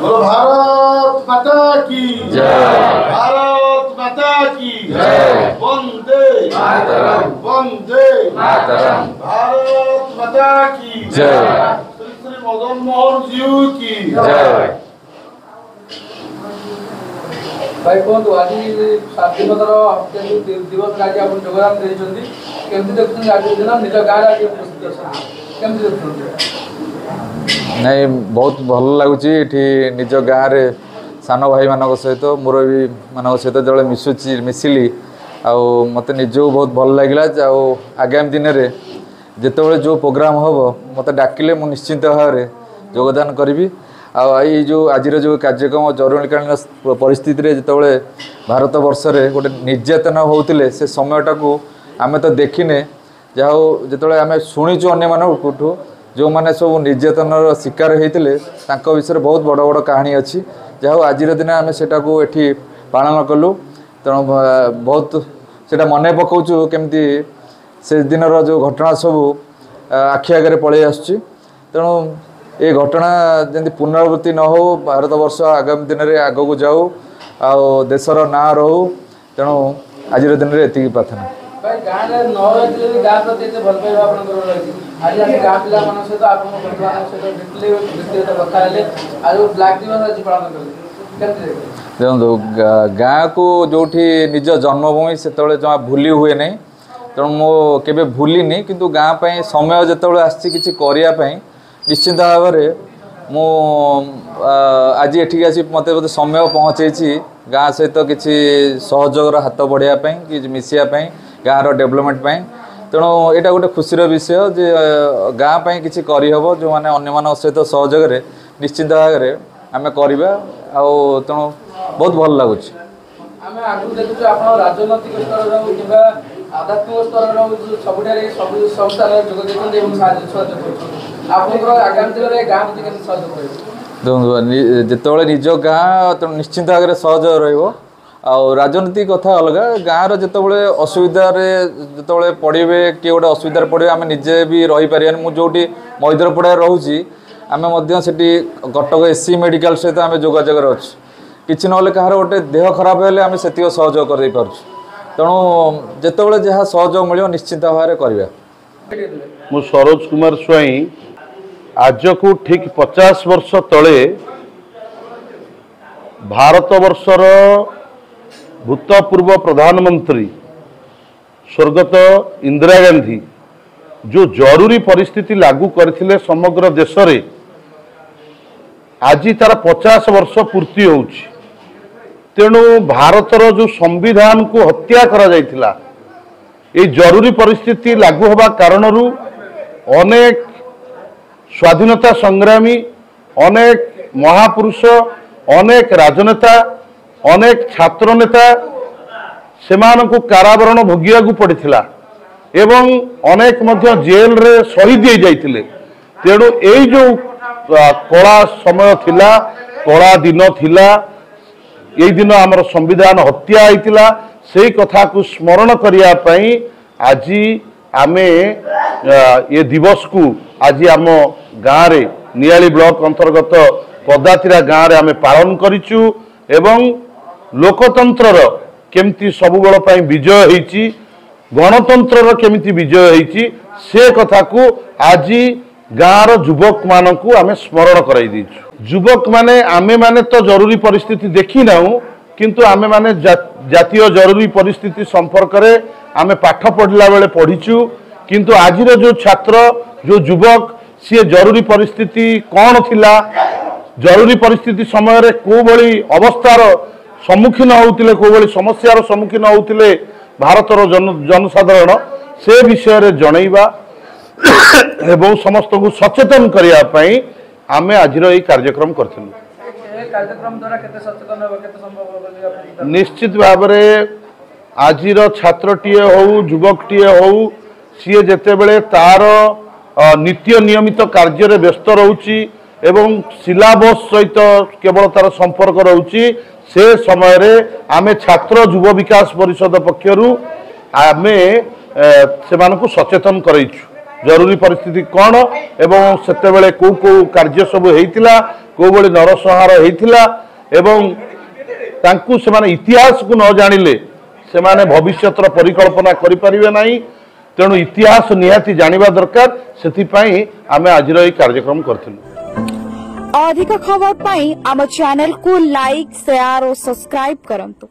बोलो भारत माता की जय। भारत माता की जय। वंदे मातरम। वंदे मातरम। भारत माता की जय। श्री श्री मदन मोहन जी की जय। भाई कहतु आज स्वाधीनतार दिवस आज आप योगदान देते केमती देखते आज दिन निज गाँव केमती देखते नहीं बहुत भल लगुच निज गाँव में सान भाई मान सहित मुरबी मान सहित जो मिसिली मत निजक बहुत भल लगे आगामी दिन में जिते जो प्रोग्राम हम मत डाकिले मु निश्चिंत भाव में योगदान करी आई जो आज जो कार्यक्रम जरूरीकालीन परिस्थिति जो भारत वर्ष में गोटे निर्यातना होते से समयटा को आम तो देखने जहाँ जो आम शुणीचु अन्य जो मैंने सब निर्यातनार शिकार होते विषय बहुत बड़ बड़ कहानी अच्छी जहाँ आज दिन आम से पालन कलु तेणु बहुत से मन पकाचु केमती से दिन जो घटना सब आखि आगे पलि आसुची तेणु ये घटना जमी पुनरावृत्ति न हो भारत वर्ष आगामी दिन में आग को जाऊ आ देशर ना रहू तेणु आज दिन में ये प्रार्थना देखो गाँ को जो निज जन्मभूमि से जमा भूली हुए नहीं तेणु मो केबे भूलिनी किंतु गाँ समय जो आसी निश्चिंत भाव में मु आज एठिक आसी मत समय पहुँचे गाँ सहित किसी सहयोग हाथ बढ़ापी कि मिसापी गाँव डेवलपमेंट तेणु यहाँ गोटे खुशीर विषय जे गाँ किसी करहब जो मैंने अन्य सहित सहयोग निश्चिंत भाव में आम करवा तेणु बहुत भल लगुच राजनैतिक स्तर आध्यात्मिक स्तर सब स्थान देखो जिते निज गाँ निश्चिंत भाव में सहयोग रो राजनीति कथा अलग गाँव जिते असुविधा जो पड़े किए गोटे असुविधा पड़े आम निजे भी रही पारे मुझे मैदरपड़ा रोचे आम कटक एससी मेडिकल सहित आम जोगाजोग अच्छे किसी ना कहार गोटे देह खराब हेल्ले आम से सहयोग कर तेणु जिते जहाँ सहयोग मिले निश्चिंत भाव में करवा मु सरोज कुमार स्वाई आज को ठीक 50 वर्ष तले भारत वर्षर भूतपूर्व प्रधानमंत्री स्वर्गत इंदिरा गांधी जो जरूरी परिस्थिति लागू करथिले समग्र देश रे आज तार 50 वर्ष पूर्ति होउछि तेणु भारतर जो संविधान को हत्या करा जायतिला ये जरूरी परिस्थिति लागू होबा कारणरू अनेक स्वाधीनता संग्रामी अनेक महापुरुष अनेक राजनेता अनेक छात्र नेता सेमानकु कारावरण भोगिया को पड़िथिला एवं अनेक मध्य जेल रे शहीद हो जाइतिले तेणु एई जो कला समय थिला कला दिन थिला यही दिन आमर संविधान हत्या होइतिला से कथा को स्मरण करिया पई आज आमे ये दिवस को आज आम गाँव रे नियाली ब्लॉक अंतर्गत पदातिरा गाँव रे आमे पालन करिचु एवं लोकतंत्र केमती सब बेल पई विजय होइची गणतंत्र केमिति विजय होइची से कथा को आज गाँव युवक मानकु आमे स्मरण कराई दीचु युवक माने आमे माने तो जरूरी परिस्थिति देखी नाउ किंतु आमे माने जातीय जरूरी परिस्थिति संपर्क रे आमे पाठ पढ़ला बेले पढ़ीचु किंतु आजिर जो छात्र जो युवक सी जरूरी परिस्थिति कौन थिला जरूरी परिस्थिति समय रे को भली अवस्थार सम्मुखीन होउतिले को भली समस्यार सम्मुखीन होउतिले भारतर जनसाधारण से विषय रे जणैबा एवं समस्त को सचेतन करिया पई आमे आजिर ए कार्यक्रम करथिलु निश्चित भाव में आजिर छात्रटीए हो युवकटीए हो सी जेते बेले तार नित्य नियमित कार्य रे व्यस्त रहउची एवं सिलेबस सहित केवल तार संपर्क रहउची से समय रे आमे छात्र युव विकास परिषद पक्षरु आमे से मानकु सचेतन करैछु जरूरी परिस्थिति कौन एवं सेतेबेले को कार्य सब होइतिला को बड़ी नरसंहार होइतिला एवं तांकु सेमाने इतिहास को न जानिले सेमाने भविष्यतर परिकल्पना करि परिबे नाही। तेणु इतिहास निहाती जानिबा दरकार सेथिपाई आमे आजिर ए कार्यक्रम करथिलु। अधिक खबर पाई आम चैनल को लाइक शेयर और सब्सक्राइब करंतु।